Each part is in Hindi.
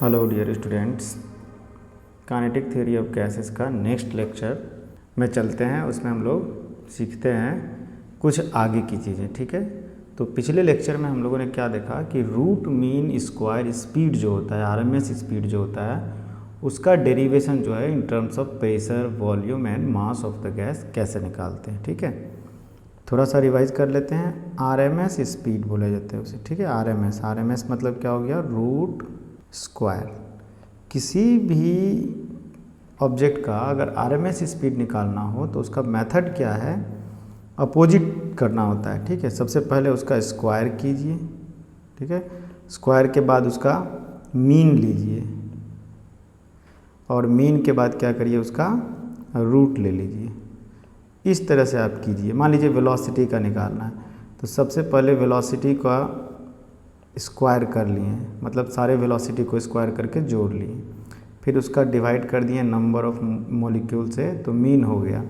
Hello dear students, kinetic theory of gases का नेक्स्ट लेक्चर में चलते हैं। उसमें हम लोग सीखते हैं कुछ आगे की चीज़ें। ठीक है, तो पिछले लेक्चर में हम लोगों ने क्या देखा कि रूट मीन स्क्वायर स्पीड जो होता है, आरएमएस स्पीड जो होता है, उसका डेरिवेशन जो है in terms of pressure, volume and mass of the gas कैसे निकालते हैं। ठीक है, थोड़ा सा रिवाइज कर लेते हैं। आरएमएस स्पीड बोले जाते हैं उसे। ठीक है, आरएमएस मतलब क्या हो गया, रूट स्क्वायर। किसी भी ऑब्जेक्ट का अगर आरएमएस स्पीड निकालना हो तो उसका मेथड क्या है, अपोजिट करना होता है। ठीक है, सबसे पहले उसका स्क्वायर कीजिए। ठीक है, स्क्वायर के बाद उसका मीन लीजिए और मीन के बाद क्या करिए, उसका रूट ले लीजिए। इस तरह से आप कीजिए। मान लीजिए वेलोसिटी का निकालना है तो सबसे पहले वेलोसिटी का स्क्वायर कर लिए, मतलब सारे वेलोसिटी को स्क्वायर करके जोड़ लिए, फिर उसका डिवाइड कर दिए नंबर ऑफ मॉलिक्यूल से, तो मीन हो गया,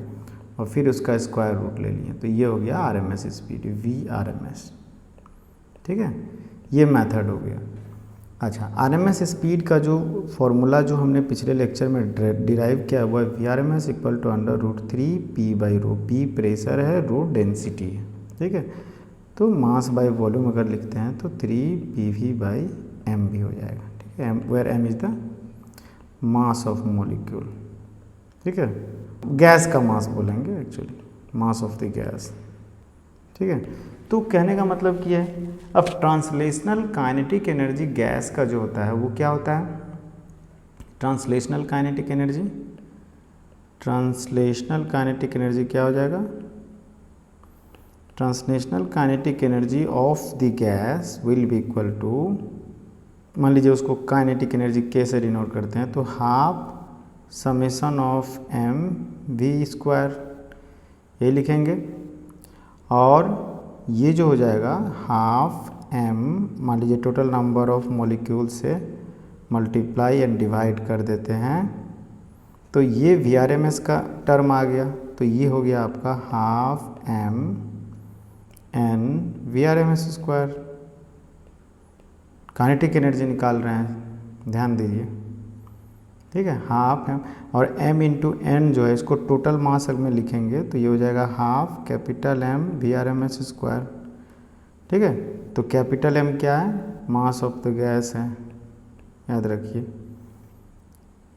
और फिर उसका स्क्वायर रूट ले लिए, तो ये हो गया आरएमएस स्पीड, वी आरएमएस। ठीक है, ये मेथड हो गया। अच्छा, आरएमएस स्पीड का जो फॉर्मूला जो हमने पिछले लेक्चर में डिराइव किया हुआ है, V R M S equal to √3p/ρ। P pressure है, रो डेंसिटी है। ठीक है, तो मास बाय वॉल्यूम अगर लिखते हैं तो 3pv/m भी हो जाएगा। ठीक है, where m is the mass of molecule. ठीक है, गैस का मास बोलेंगे actually, mass of the gas. ठीक है, तो कहने का मतलब क्या है, अब ट्रांसलेशनल काइनेटिक एनर्जी गैस का जो होता है वो क्या होता है, translational kinetic energy, translational kinetic energy क्या हो जाएगा, translational kinetic energy of the gas will be equal to, मान लीजिए उसको काइनेटिक एनर्जी कैसे डिनोट करते हैं, तो half summation of m v², ये लिखेंगे, और ये जो हो जाएगा हाफ m, मान लीजिए टोटल नंबर ऑफ मॉलिक्यूल से मल्टीप्लाई एंड डिवाइड कर देते हैं, तो ये VRMS का टर्म आ गया, तो ये हो गया आपका half m n VRMS²। Kinetic energy निकाल रहे हैं, ध्यान दीजिए। ठीक है, हाफ m और m इंटू n जो है, इसको टोटल मास में लिखेंगे तो ये हो जाएगा हाफ कैपिटल M VRMS²। ठीक है, तो कैपिटल M क्या है, मास ऑफ द गैस है, याद रखिए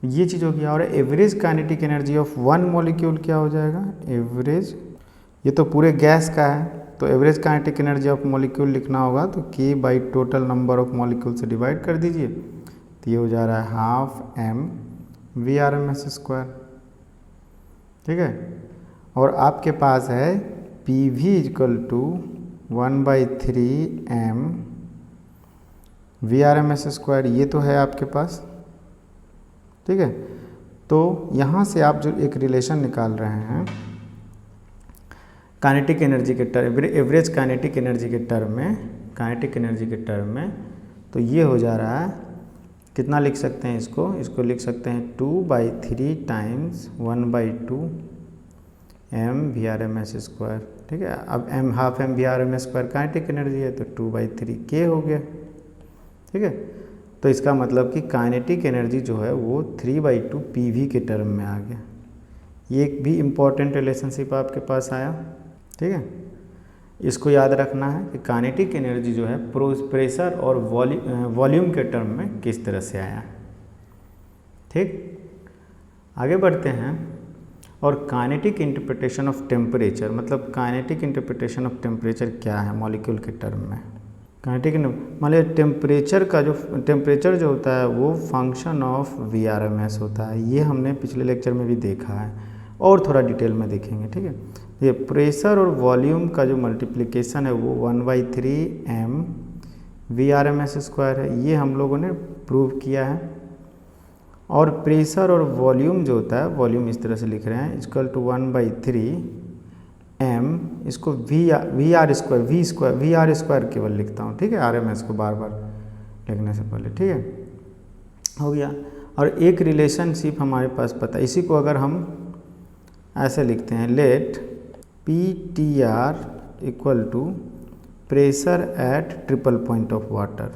ये चीज़ हो गया। और average kinetic energy of one molecule क्या हो जाएगा, एवरेज, ये तो पूरे गैस का है, तो average kinetic energy of molecule लिखना होगा तो k total number of molecule से डिवाइड कर दीजिए, तो ये हो जा रहा है हाफ m VRMS²। ठीक है, और आपके पास है PV = 1/3m VRMS², ये तो है आपके पास। ठीक है, तो यहाँ से आप जो एक रिलेशन निकाल रहे हैं काइनेटिक एनर्जी के टर्म, एवरेज काइनेटिक एनर्जी के टर्म में, काइनेटिक एनर्जी के टर्म में, तो ये हो जा रहा है, कितना लिख सकते हैं इसको लिख सकते हैं 2/3 टाइम्स 1/2 m VRMS²। ठीक है, अब m half m VRMS² kinetic energy है, तो 2/3 k हो गया। ठीक है, तो इसका मतलब कि काइनेटिक एनर्जी जो है वो 3/2 PV के टर्म में आ गया। ये एक भी इम्पॉर्टेंट रिलेशनशिप आपके पास आया। ठीक है, इसको याद रखना है कि काइनेटिक एनर्जी जो है प्रेशर और वॉल्यूम के टर्म में किस तरह से आया। ठीक, आगे बढ़ते हैं। और काइनेटिक इंटरप्रिटेशन ऑफ टेम्परेचर, मतलब काइनेटिक इंटरप्रिटेशन ऑफ टेम्परेचर क्या है मॉलिक्यूल के टर्म में। काइनेटिक, मान लीजिए टेम्परेचर का जो टेम्परेचर जो होता है वो फंक्शन ऑफ VRMS होता है, ये हमने पिछले लेक्चर में भी देखा है और थोड़ा डिटेल में देखेंगे। ठीक है, ये प्रेशर और वॉल्यूम का जो मल्टीप्लिकेशन है वो 1/3m VRMS² है, ये हम लोगों ने प्रूव किया है। और प्रेशर और वॉल्यूम जो होता है, वॉल्यूम इस तरह से लिख रहे हैं, = 1/3m, इसको VR² केवल लिखता हूँ। ठीक है, RMS को बार बार लिखने से पहले। ठीक है, हो गया। और एक रिलेशनशिप हमारे पास पता है, इसी को अगर हम ऐसे लिखते हैं, let PTR = pressure at triple point of water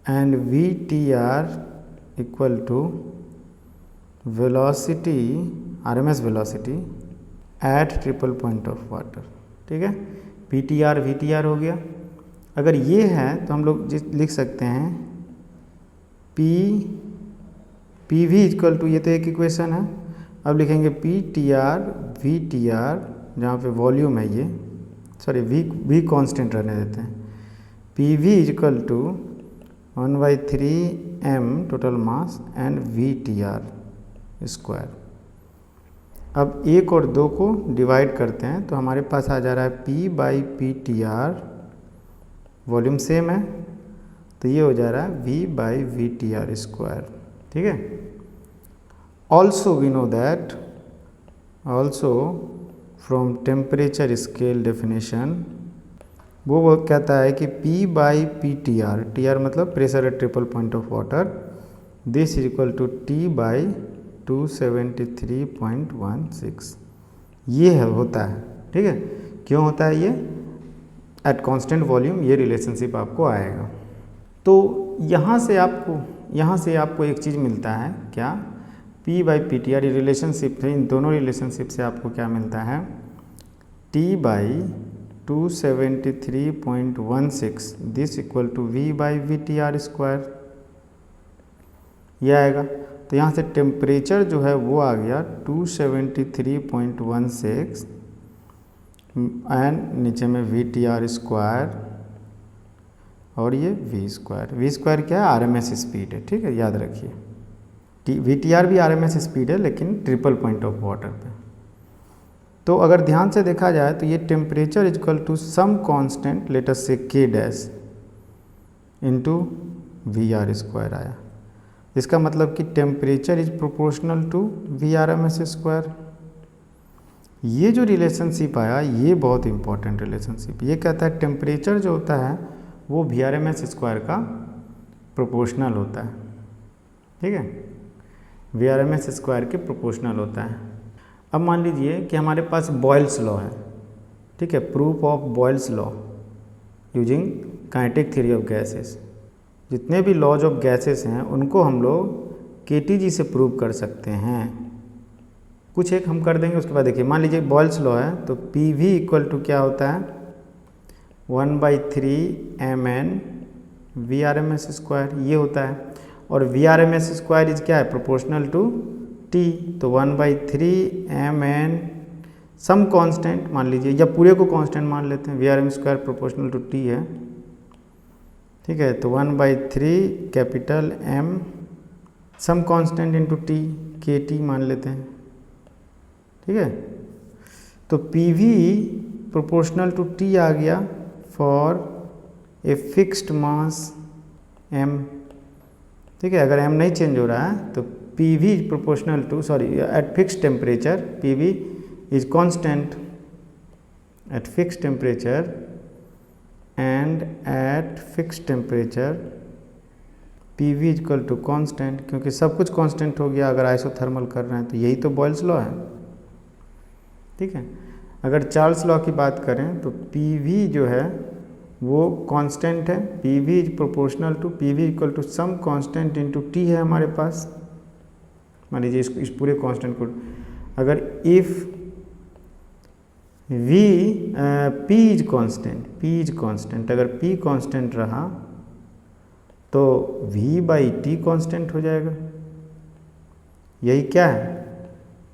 and VTR equal to velocity, RMS velocity at triple point of water. ठीक है, PTR VTR हो गया। अगर ये है तो हम लोग लिख सकते हैं PV इक्वल टू, ये तो एक इक्वेशन है। अब लिखेंगे PTR VTR, जहाँ पे वॉल्यूम है ये, सॉरी V कांस्टेंट रहने देते हैं। PV equal to 1/3m total mass and VTR square. अब 1 और 2 को डिवाइड करते हैं तो हमारे पास आ जा रहा है P/PTR, वॉल्यूम सेम है तो ये हो जा रहा है V/VTR स्क्वायर। ठीक है। Also we know that, also from temperature scale definition, वो कहता है कि P/PTR, TR मतलब pressure at triple point of water, this is equal to T/273.16। ये है होता है। ठीक है, क्यों होता है ये? एट कांस्टेंट वॉल्यूम ये रिलेशनशिप आपको आएगा। तो यहाँ से आपको एक चीज़ मिलता है, क्या? P/PTR रिलेशनशिप थे, इन दोनों रिलेशनशिप से आपको क्या मिलता है? T/273.16 this equal to V/VTR square, यह आएगा। तो यहाँ से टेम्परेचर जो है वो आ गया 273.16 एंड नीचे में VTR स्क्वायर और ये V स्क्वायर क्या है? RMS स्पीड है। ठीक है, याद रखिए VTR भी RMS स्पीड है लेकिन ट्रिपल पॉइंट ऑफ वाटर पे। तो अगर ध्यान से देखा जाए तो ये temperature equal to some constant let us से K dash into VR square आया। इसका मतलब कि temperature is proportional to VRMS square. ये जो रिलेशनशिप आया ये बहुत इंपॉर्टेंट रिलेशनशिप, ये कहता है टेम्परेचर जो होता है वो VRMS स्क्वायर का प्रोपोर्शनल होता है। ठीक है, VRMS स्क्वायर के प्रोपोर्शनल होता है। अब मान लीजिए कि हमारे पास बॉयल्स लॉ है। ठीक है, proof of Boyle's law using kinetic theory of gases. जितने भी लॉज ऑफ गैसेस हैं उनको हम लोग KTG से प्रूव कर सकते हैं। कुछ एक हम कर देंगे, उसके बाद देखिए मान लीजिए बॉयल्स लॉ है तो PV इक्वल टू क्या होता है? 1/3mn VRMS स्क्वायर, ये होता है। और VRMS स्क्वायर इज क्या है? प्रोपोर्शनल टू T, तो 1/3mn सम कांस्टेंट मान लीजिए, या पूरे को कांस्टेंट मान लेते हैं, VRMS square proportional to T है। ठीक है, तो 1/3 capital M some constant into T, KT मान लेते हैं। ठीक है, तो PV प्रोपोर्शनल टू T आ गया for a fixed mass M। ठीक है, अगर M नहीं चेंज हो रहा है तो PV proportional to, sorry at fixed temperature PV is constant at fixed temperature and at fixed temperature PV equal to constant, क्योंकि सब कुछ कांस्टेंट हो गया अगर आइसोथर्मल कर रहे हैं तो यही तो बॉयल्स लॉ है। ठीक है, अगर चार्ल्स लॉ की बात करें तो PV जो है वो कांस्टेंट है, PV is proportional to PV equal to some constant into T है हमारे पास। मान लीजिए इस पूरे कांस्टेंट को अगर इफ P इज कांस्टेंट, अगर P कांस्टेंट रहा तो V/T कांस्टेंट हो जाएगा। यही क्या है?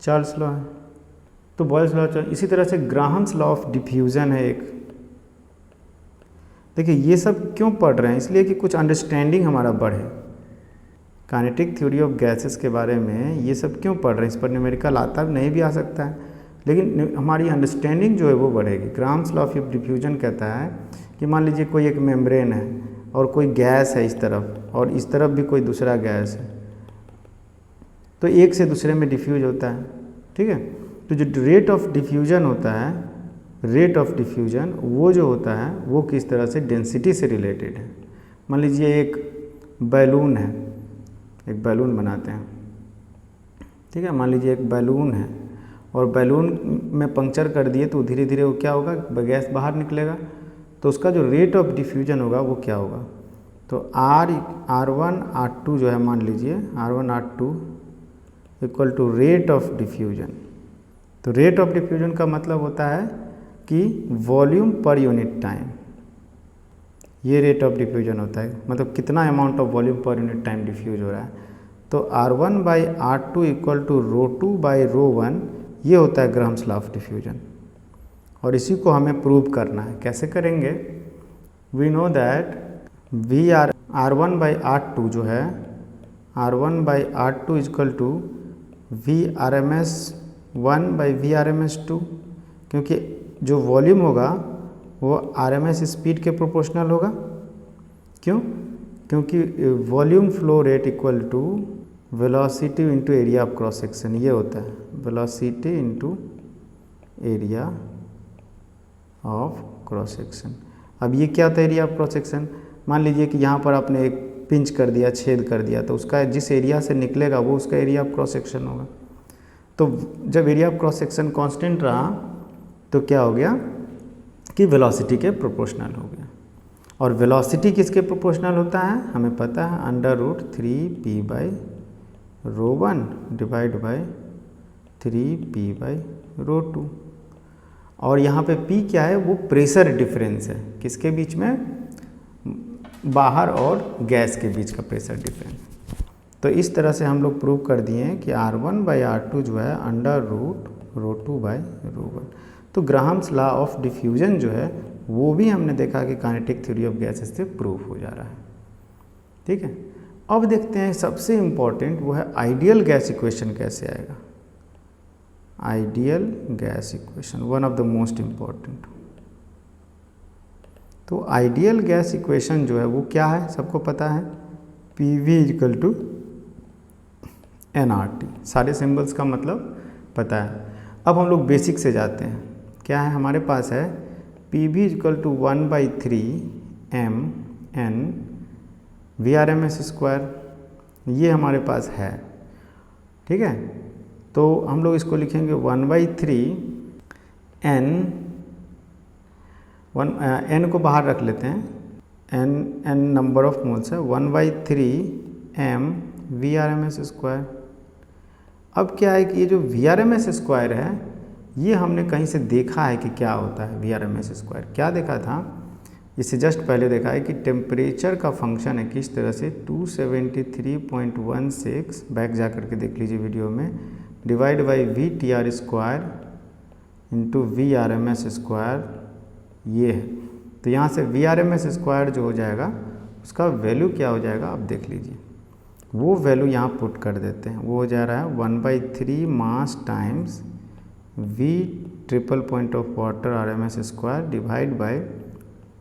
चार्ल्स लॉ है। तो बॉयल्स लॉ। इसी तरह से ग्राहम्स लॉ ऑफ डिफ्यूजन है एक। देखिए ये सब क्यों पढ़ रहे हैं? इसलिए कि कुछ अंडरस्टैंडिंग हमारा बढ़े। काइनेटिक थ्योरी ऑफ गैसेस के बारे में ये सब क्यों पढ़ रहे हैं? इस पर न्यूमेरिकल आता भी नहीं भी आ सकता है, लेकिन हमारी अंडरस्टैंडिंग जो है वो बढ़ेगी। ग्राहम्स लॉ ऑफ डिफ्यूजन कहता है कि मान लीजिए कोई एक मेम्ब्रेन है और कोई गैस है इस तरफ और इस तरफ भी कोई दूसरा गैस है, तो एक से दूसरे में डिफ्यूज होता है। ठीक है, तो जो रेट ऑफ डिफ्यूजन होता है, रेट ऑफ डिफ्यूजन वो जो होता है वो किस तरह से डेंसिटी से रिलेटेड है। मान लीजिए एक बैलून है, एक बैलून बनाते हैं। ठीक है, मान लीजिए एक बैलून है और बैलून में पंक्चर कर दिए तो धीरे धीरे वो क्या होगा? गैस बाहर निकलेगा। तो उसका जो रेट ऑफ डिफ्यूजन होगा वो क्या होगा? तो R1 R2 जो है, मान लीजिए R1 R2 equal to rate of diffusion. तो रेट ऑफ डिफ्यूजन का मतलब होता है कि वॉल्यूम पर यूनिट टाइम, ये रेट ऑफ डिफ्यूजन होता है, मतलब कितना amount of volume per unit time diffuse हो रहा है। तो R1 by R2 equal to ρ2 by ρ1, ये होता है ग्राहम्स लॉ ऑफ डिफ्यूजन। और इसी को हमें प्रूव करना है। कैसे करेंगे? We know that R1 by R2 जो है, R1 by R2 equal to VRMS1 by VRMS2, क्योंकि जो वॉल्यूम होगा वो RMS स्पीड के प्रोपोर्शनल होगा। क्यों? क्योंकि volume flow rate equal to velocity into area of cross section, ये होता है velocity into area of cross section. अब ये क्या होता है एरिया ऑफ क्रॉस सेक्शन? मान लीजिए कि यहाँ पर आपने एक पिंच कर दिया, छेद कर दिया, तो उसका जिस एरिया से निकलेगा वो उसका एरिया ऑफ क्रॉस सेक्शन होगा। तो जब area of cross section constant रहा तो क्या हो गया कि वेलोसिटी के प्रोपोर्शनल हो गया। और वेलोसिटी किसके प्रोपोर्शनल होता है? हमें पता है √3p by ρ1 divide by 3p by ρ2। और यहाँ पे p क्या है? वो प्रेशर डिफरेंस है, किसके बीच में? बाहर और गैस के बीच का प्रेशर डिफरेंस। तो इस तरह से हम लोग प्रूव कर दिए हैं कि R1 बाई R2 जो है √ρ2 बाई ρ1। तो ग्राहम्स लॉ ऑफ डिफ्यूजन जो है वो भी हमने देखा कि काइनेटिक थ्योरी ऑफ गैसेस से प्रूव हो जा रहा है। ठीक है, अब देखते हैं सबसे इम्पॉर्टेंट वो है आइडियल गैस इक्वेशन कैसे आएगा। Ideal gas equation one of the most important. तो आइडियल गैस इक्वेशन जो है वो क्या है? सबको पता है PV इक्वल टू nRT। सारे सिंबल्स का मतलब पता है। अब हम लोग बेसिक से जाते हैं। क्या है हमारे पास? है PV equal to 1/3 mn VRMS square, ये हमारे पास है। ठीक है, तो हम लोग इसको लिखेंगे 1/3 n को बाहर रख लेते हैं, n नंबर ऑफ मोल्स है, 1/3 m VRMS स्क्वायर। अब क्या है कि ये जो VRMS स्क्वायर है ये हमने कहीं से देखा है कि क्या होता है VRMS स्क्वायर। क्या देखा था? इससे जस्ट पहले देखा है कि टेम्परेचर का फंक्शन है किस तरह से 273.16, बैक जा करके देख लीजिए वीडियो में, divide by VTR square into VRMS square, ये है। तो यहाँ से VRMS स्क्वायर जो हो जाएगा उसका वैल्यू क्या हो जाएगा आप देख लीजिए। वो वैल्यू यहाँ पुट कर देते हैं, वो हो जा रहा है 1/3 मास times V triple point of water RMS square divide by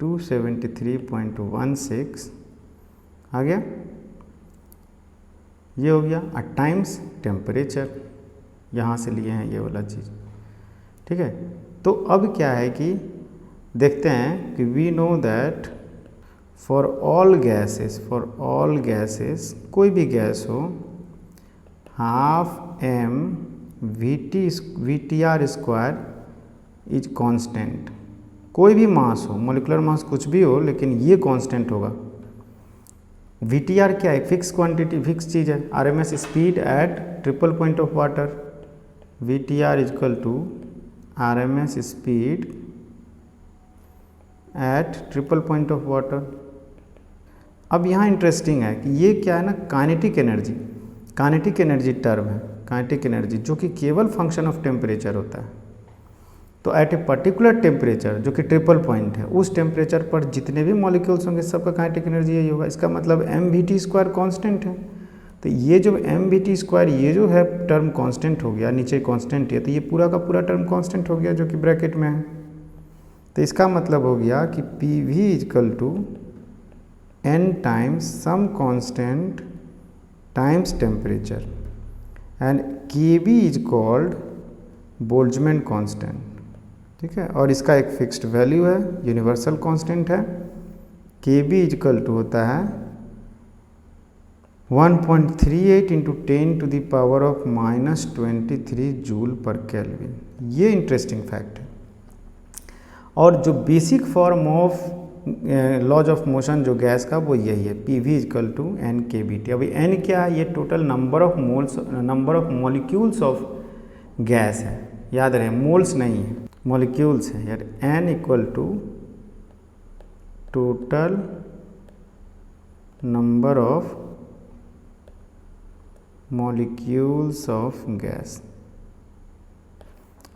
273.16 आ गया, ये हो गया। टाइम्स टेम्परेचर यहाँ से लिए हैं ये वाला चीज़। ठीक है, तो अब क्या है कि देखते हैं कि we know that for all gases कोई भी गैस हो, ½ m VTR square is constant. कोई भी मास हो, मोलिकुलर मास कुछ भी हो, लेकिन ये कांस्टेंट होगा। VTR क्या है? फिक्स क्वांटिटी, फिक्स चीज़ है। RMS speed at triple point of water, VTR equal to RMS speed at triple point of water. अब यहाँ इंटरेस्टिंग है कि ये क्या है ना, काइनेटिक एनर्जी टर्म है, काइनेटिक एनर्जी जो कि केवल फंक्शन ऑफ टेम्परेचर होता है। तो एट ए पर्टिकुलर टेम्परेचर जो कि ट्रिपल पॉइंट है, उस टेम्परेचर पर जितने भी मॉलिक्यूल्स होंगे सबका काइनेटिक एनर्जी यही होगा। इसका मतलब mVT स्क्वायर कांस्टेंट है। तो ये जो mVT स्क्वायर ये जो है टर्म कांस्टेंट हो गया, नीचे कांस्टेंट है, तो ये पूरा का पूरा टर्म कांस्टेंट हो गया जो कि ब्रैकेट में है। तो इसका मतलब हो गया कि PV equal to n times some constant times temperature and KB is called Boltzmann constant. ठीक है, और इसका एक फिक्स्ड वैल्यू है, यूनिवर्सल कांस्टेंट है। KB इक्वल टू होता है 1.38 इंटू 10⁻⁻23 जूल पर केल्विन। ये इंटरेस्टिंग फैक्ट है। और जो basic form of laws of motion जो गैस का वो यही है, P V equal to N K B T. अभी एन क्या है, ये total number of moles, number of molecules of gas है, याद रहे मोल्स नहीं है, मॉलिक्यूल्स है यार। N equal to total number of molecules of gas.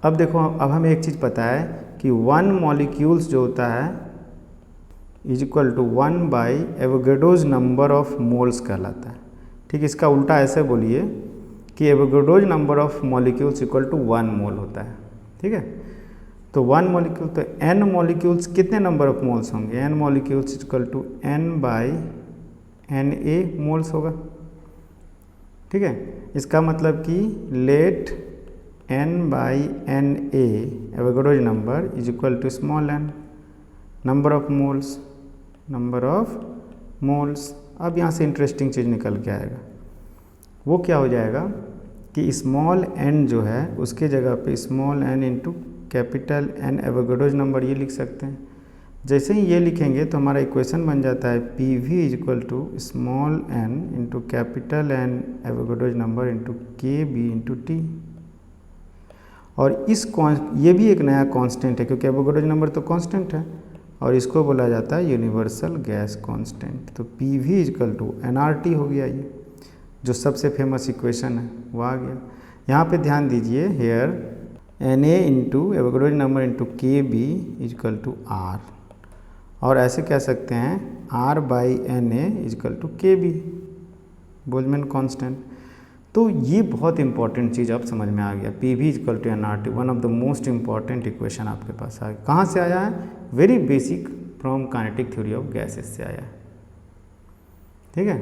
अब देखो, अब हमें एक चीज़ पता है कि वन मॉलिक्यूल्स जो होता है is equal to 1 by Avogadro's number of moles कहलाता है। ठीक, इसका उल्टा ऐसे बोलिए कि Avogadro's number of molecules equal to 1 mole होता है। ठीक है, तो 1 मॉलिक्यूल, तो n मॉलिक्यूल्स कितने नंबर ऑफ मोल्स होंगे, n molecules equal to n by Na moles होगा। ठीक है, इसका मतलब कि let n by Na Avogadro's number is equal to small n number of moles, number of moles. अब यहाँ से इंटरेस्टिंग चीज़ निकल के आएगा, वो क्या हो जाएगा कि स्मॉल n जो है उसके जगह पे small n into capital N Avogadro's number ये लिख सकते हैं। जैसे ही ये लिखेंगे तो हमारा इक्वेशन बन जाता है P V is equal to small n into capital N Avogadro's number into K B into T. और ये भी एक नया कांस्टेंट है क्योंकि एवोगैड्रोज नंबर तो कांस्टेंट है और इसको बोला जाता है यूनिवर्सल गैस कांस्टेंट। तो P V equal to NRT हो गया, ये जो सबसे फेमस इक्वेशन है वो आ गया। यहाँ पे ध्यान दीजिए, here Na into Avogadro's number into K B equal to R, और ऐसे कह सकते हैं R by Na equal to K B, Boltzmann constant. तो ये बहुत इंपॉर्टेंट चीज़ अब समझ में आ गया, P V equal to NRT, one of the most important equation आपके पास आ गया। कहाँ से आया है, very basic from kinetic theory of gases से आया है। ठीक है,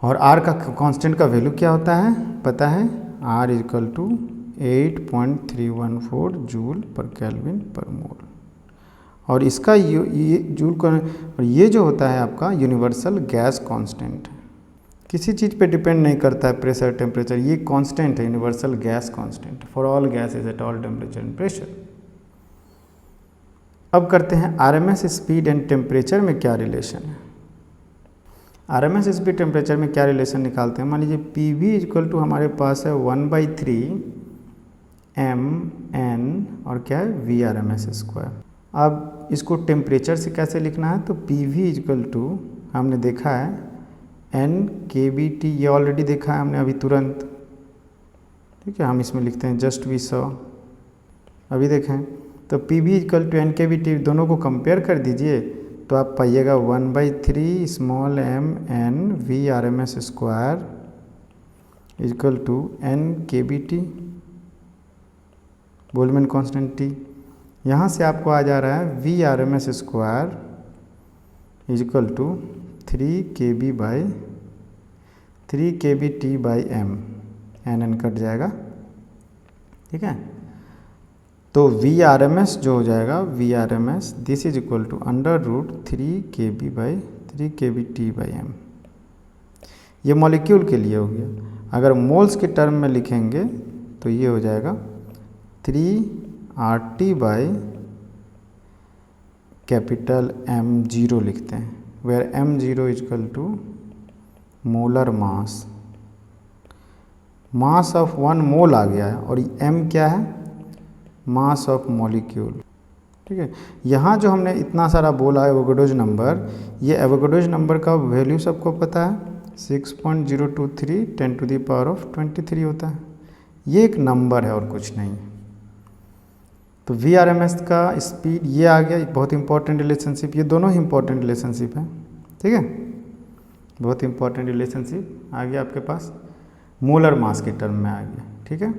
और R का कांस्टेंट का वैल्यू क्या होता है पता है, R equal to 8.314 joule per kelvin per mole, और इसका ये जूल का, और ये जो होता है आपका यूनिवर्सल गैस कांस्टेंट, किसी चीज़ पे डिपेंड नहीं करता है, प्रेशर टेम्परेचर, ये कांस्टेंट है, universal gas constant for all gases at all temperature and pressure. अब करते हैं आरएमएस स्पीड एंड टेम्परेचर में क्या रिलेशन है। आरएमएस स्पीड टेम्परेचर में क्या रिलेशन निकालते हैं, मान लीजिए पी वी इजक्वल टू हमारे पास है 1/3 mn और क्या है VRMS स्क्वायर। अब इसको टेम्परेचर से कैसे लिखना है, तो पी वी इजक्वल टू हमने देखा है n kBT, ये ऑलरेडी देखा है हमने अभी तुरंत। ठीक है, हम इसमें लिखते हैं जस्ट वी सॉ, अभी देखें। तो P V equal to n kBT, दोनों को कंपेयर कर दीजिए तो आप पाइएगा 1/3 small mn VRMS square equal to n kBT, Boltzmann constant T। यहाँ से आपको आ जा रहा है VRMS square equal to 3 kB by 3 kBT by m, n cut जाएगा। ठीक है, तो VRMS जो हो जाएगा VRMS this is equal to √3 kB by 3 kBT by m। ये मॉलिक्यूल के लिए हो गया। अगर मोल्स के टर्म में लिखेंगे तो ये हो जाएगा 3RT बाई कैपिटल M0 लिखते हैं, where M0 equal to molar mass, mass of 1 mole आ गया है, और M क्या है, मास ऑफ मॉलिक्यूल। ठीक है, यहाँ जो हमने इतना सारा बोला एवोगैड्रोज नंबर, ये एवोगैड्रोज नंबर का वैल्यू सबको पता है 6.023 10⁻23 होता है। ये एक नंबर है और कुछ नहीं। तो VRMS का स्पीड ये आ गया, बहुत इंपॉर्टेंट रिलेशनशिप, ये दोनों ही इंपॉर्टेंट रिलेशनशिप है। ठीक है, बहुत इंपॉर्टेंट रिलेशनशिप आ गया आपके पास, मोलर मास के टर्म में आ गया। ठीक है,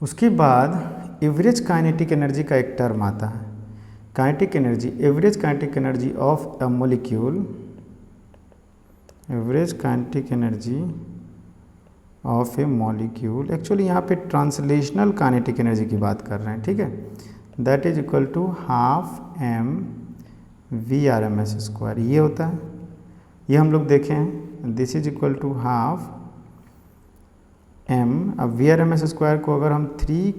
उसके बाद एवरेज काइनेटिक एनर्जी का एक टर्म आता है, kinetic energy, average kinetic energy of a molecule, average kinetic energy of A molecule. Actually यहाँ पे ट्रांसलेशनल काइनेटिक एनर्जी की बात कर रहे हैं। ठीक है, that is equal to ½ m VRMS square, ये होता है, ये हम लोग देखे हैं। This is equal to ½ M. अब V R M S square को अगर हम 3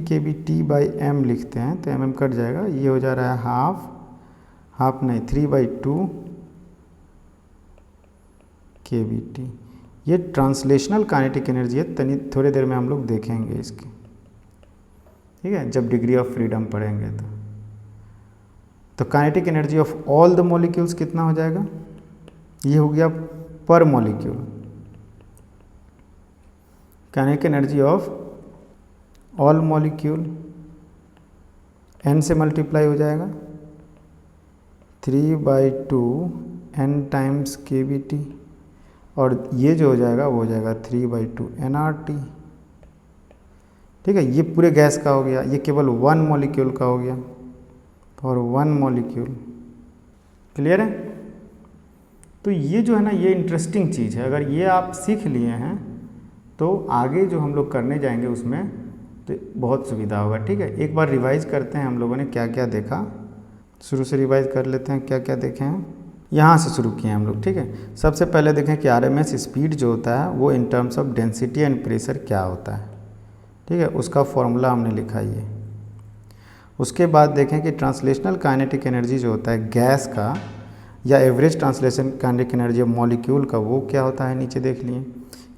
kB/m लिखते हैं तो mm कट जाएगा, ये हो जा रहा है हाफ नहीं 3/2 kBt। ये ट्रांसलेशनल काइनेटिक एनर्जी है, थोड़ी देर में हम लोग देखेंगे इसकी, ठीक है, जब डिग्री ऑफ फ्रीडम पढ़ेंगे तो kinetic energy of all the molecules कितना हो जाएगा, ये हो गया पर molecule. Kinetic energy of all molecule n से मल्टीप्लाई हो जाएगा 3/2 n टाइम्स kBt, और ये जो हो जाएगा वो हो जाएगा 3/2 nRT। ठीक है, ये पूरे गैस का हो गया, ये केवल 1 मॉलिक्यूल का हो गया, और 1 मॉलिक्यूल। क्लियर है? तो ये जो है ना, ये इंटरेस्टिंग चीज़ है। अगर ये आप सीख लिए हैं तो आगे जो हम लोग करने जाएंगे उसमें तो बहुत सुविधा होगा। ठीक है, एक बार रिवाइज करते हैं हम लोगों ने क्या क्या देखा, शुरू से रिवाइज कर लेते हैं क्या क्या देखे हैं। यहाँ से शुरू किए हैं हम लोग। ठीक है, सबसे पहले देखें कि RMS स्पीड जो होता है वो in terms of density and pressure क्या होता है। ठीक है, उसका फॉर्मूला हमने लिखा ये। उसके बाद देखें कि ट्रांसलेशनल काइनेटिक एनर्जी जो होता है गैस का, या average translation kinetic energy of molecule का, वो क्या होता है, नीचे देख लिए।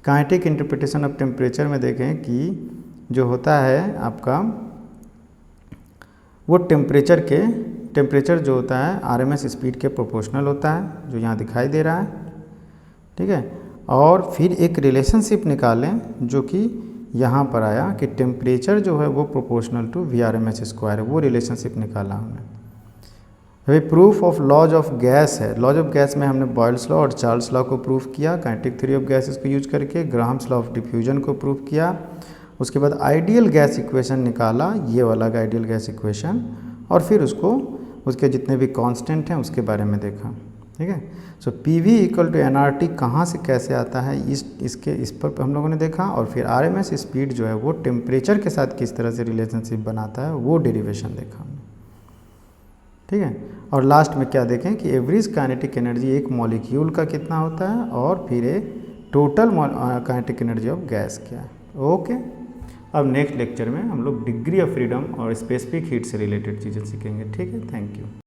काइनेटिक इंटरप्रिटेशन ऑफ टेम्परेचर में देखें कि जो होता है आपका वो टेम्परेचर जो होता है RMS स्पीड के प्रोपोर्शनल होता है, जो यहाँ दिखाई दे रहा है। ठीक है, और फिर एक रिलेशनशिप निकालें जो कि यहाँ पर आया कि टेम्परेचर जो है वो प्रोपोर्शनल टू VRMS स्क्वायर है, वो रिलेशनशिप निकाला हमने। अभी proof of laws of gas है। लॉज ऑफ गैस में हमने बॉयल्स लॉ और चार्ल्स लॉ को प्रूफ किया, काइनेटिक थ्योरी ऑफ गैसेस को यूज करके। ग्राहम्स लॉ ऑफ डिफ्यूजन को प्रूफ किया। उसके बाद आइडियल गैस इक्वेशन निकाला, ये वाला आइडियल गैस इक्वेशन, और फिर उसके जितने भी कांस्टेंट हैं उसके बारे में देखा। ठीक है, सो PV = nRT कहाँ से कैसे आता है, इस पर हम लोगों ने देखा। और फिर RMS स्पीड जो है वो टेम्परेचर के साथ किस तरह से रिलेशनशिप बनाता है, वो डेरिवेशन देखा हमने। ठीक है, और लास्ट में क्या देखें कि एवरेज काइनेटिक एनर्जी एक मॉलिक्यूल का कितना होता है, और फिर total kinetic energy of gas क्या है। ओके, अब नेक्स्ट लेक्चर में हम लोग डिग्री ऑफ फ्रीडम और स्पेसिफिक हीट से रिलेटेड चीज़ें सीखेंगे। ठीक है, थैंक यू।